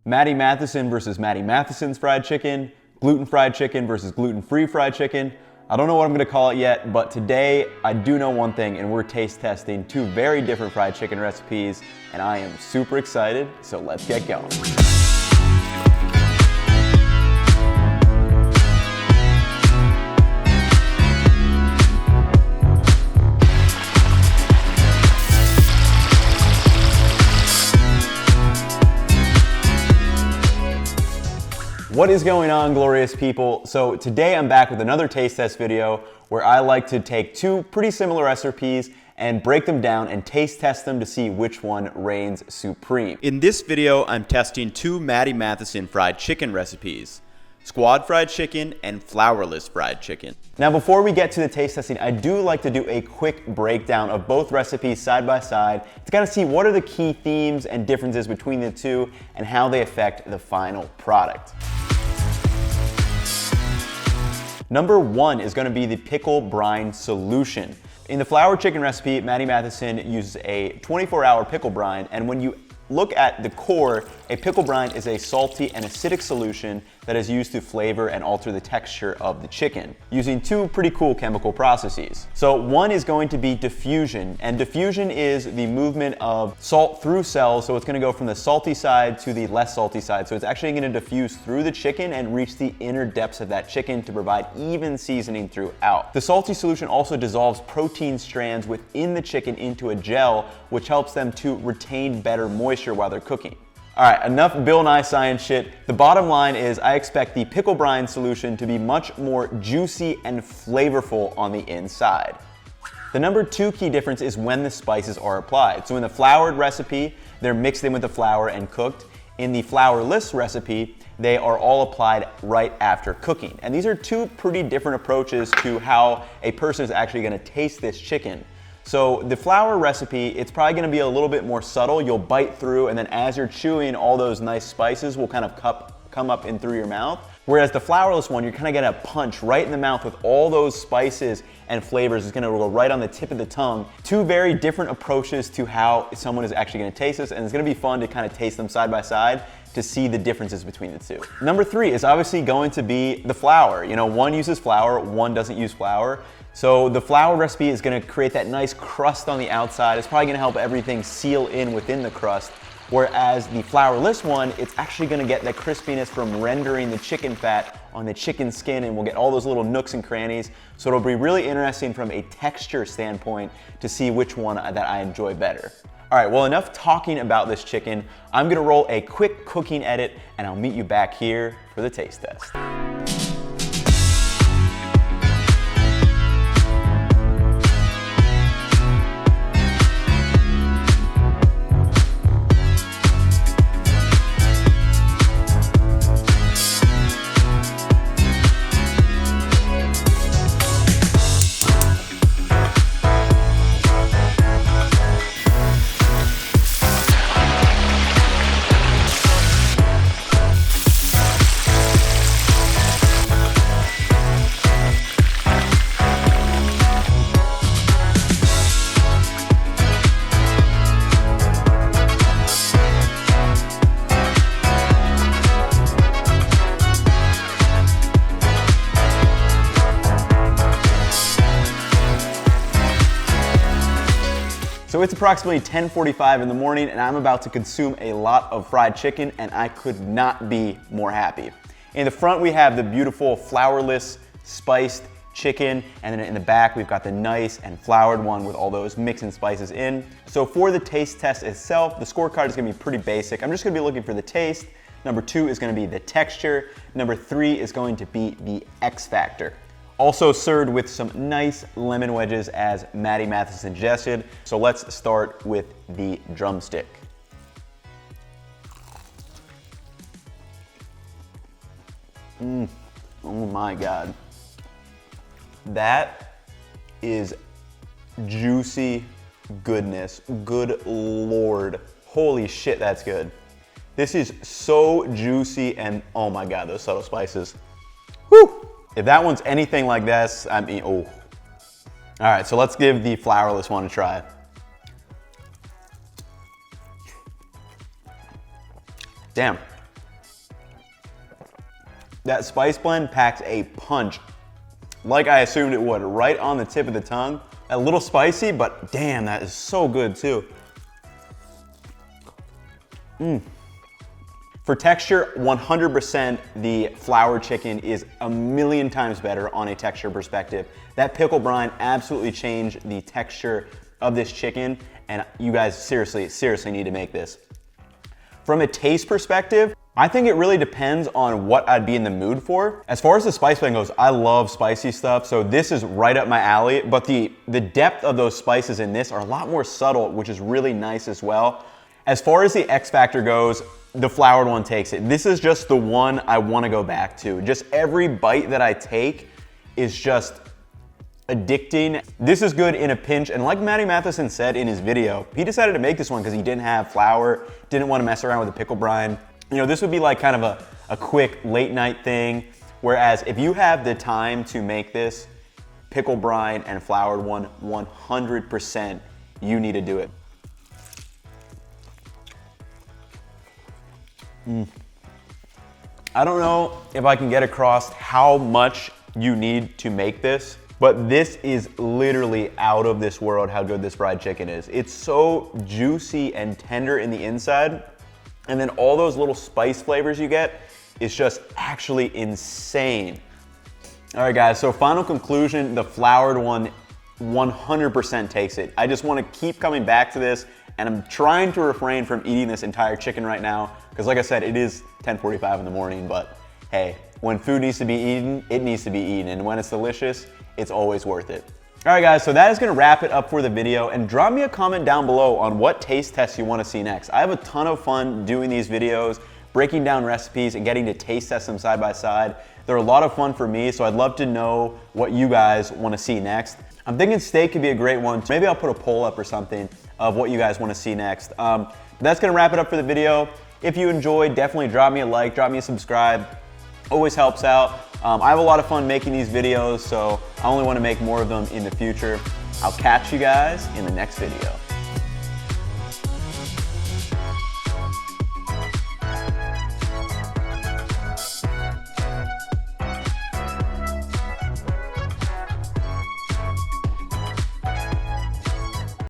Matty Matheson versus Matty Matheson's fried chicken, gluten fried chicken versus gluten-free fried chicken. I don't know what I'm gonna call it yet, but today I do know one thing, and we're taste testing two very different fried chicken recipes, and I am super excited, so let's get going. What is going on, glorious people? So today I'm back with another taste test video where I like to take two pretty similar recipes and break them down and taste test them to see which one reigns supreme. In this video, I'm testing two Matty Matheson fried chicken recipes: squad fried chicken and flourless fried chicken. Now before we get to the taste testing, I do like to do a quick breakdown of both recipes side by side to kind of see what are the key themes and differences between the two and how they affect the final product. Number one is going to be the pickle brine solution. In the flour chicken recipe, Matty Matheson uses a 24-hour pickle brine, and when you look at the core, a pickle brine is a salty and acidic solution that is used to flavor and alter the texture of the chicken, using two pretty cool chemical processes. So one is going to be diffusion, and diffusion is the movement of salt through cells, so it's gonna go from the salty side to the less salty side. So it's actually gonna diffuse through the chicken and reach the inner depths of that chicken to provide even seasoning throughout. The salty solution also dissolves protein strands within the chicken into a gel, which helps them to retain better moisture while they're cooking. All right, enough Bill Nye science shit. The bottom line is I expect the pickle brine solution to be much more juicy and flavorful on the inside. The number two key difference is when the spices are applied. So in the floured recipe, they're mixed in with the flour and cooked. In the flourless recipe, they are all applied right after cooking. And these are two pretty different approaches to how a person is actually gonna taste this chicken. So the flour recipe, it's probably gonna be a little bit more subtle. You'll bite through, and then as you're chewing, all those nice spices will kind of come up in through your mouth. Whereas the flourless one, you're kind of gonna punch right in the mouth with all those spices and flavors. It's gonna go right on the tip of the tongue. Two very different approaches to how someone is actually gonna taste this, and it's gonna be fun to kind of taste them side by side to see the differences between the two. Number three is obviously going to be the flour. You know, one uses flour, one doesn't use flour. So the flour recipe is gonna create that nice crust on the outside. It's probably gonna help everything seal in within the crust. Whereas the flourless one, it's actually gonna get that crispiness from rendering the chicken fat on the chicken skin, and we'll get all those little nooks and crannies. So it'll be really interesting from a texture standpoint to see which one that I enjoy better. All right, well, enough talking about this chicken. I'm gonna roll a quick cooking edit, and I'll meet you back here for the taste test. So it's approximately 10:45 in the morning, and I'm about to consume a lot of fried chicken, and I could not be more happy. In the front, we have the beautiful flourless spiced chicken, and then in the back, we've got the nice and floured one with all those mix and spices in. So for the taste test itself, the scorecard is gonna be pretty basic. I'm just gonna be looking for the taste. Number two is gonna be the texture. Number three is going to be the X factor. Also served with some nice lemon wedges as Matty Matheson suggested. So let's start with the drumstick. Oh my God. That is juicy goodness. Good Lord. Holy shit, that's good. This is so juicy, and oh my God, those subtle spices. Whew. If that one's anything like this, I mean, oh. All right, so let's give the flourless one a try. Damn, That spice blend packs a punch, like I assumed it would, right on the tip of the tongue. A little spicy, but damn, that is so good too. For texture, 100% the flour chicken is a million times better on a texture perspective. That pickle brine absolutely changed the texture of this chicken, and you guys seriously need to make this. From a taste perspective, I think it really depends on what I'd be in the mood for. As far as the spice blend goes, I love spicy stuff, so this is right up my alley, but the depth of those spices in this are a lot more subtle, which is really nice as well. As far as the X factor goes, the floured one takes it. This is just the one I want to go back to. Just every bite that I take is just addicting. This is good in a pinch, and like Matty Matheson said in his video, he decided to make this one because he didn't have flour, didn't want to mess around with the pickle brine. You know, this would be like kind of a quick late night thing, whereas if you have the time to make this pickle brine and floured one, 100% you need to do it. I don't know if I can get across how much you need to make this, but this is literally out of this world how good this fried chicken is. It's so juicy and tender in the inside, and then all those little spice flavors you get is just actually insane. All right guys, so final conclusion, the floured one 100% takes it. I just want to keep coming back to this, and I'm trying to refrain from eating this entire chicken right now, because like I said, it is 10:45 in the morning, but hey, when food needs to be eaten, it needs to be eaten, and when it's delicious, it's always worth it. All right guys, so that is gonna wrap it up for the video, and drop me a comment down below on what taste tests you wanna see next. I have a ton of fun doing these videos, breaking down recipes and getting to taste test them side by side. They're a lot of fun for me, so I'd love to know what you guys wanna see next. I'm thinking steak could be a great one. Maybe I'll put a poll up or something of what you guys wanna see next. That's gonna wrap it up for the video. If you enjoyed, definitely drop me a like, drop me a subscribe. Always helps out. I have a lot of fun making these videos, so I only want to make more of them in the future. I'll catch you guys in the next video.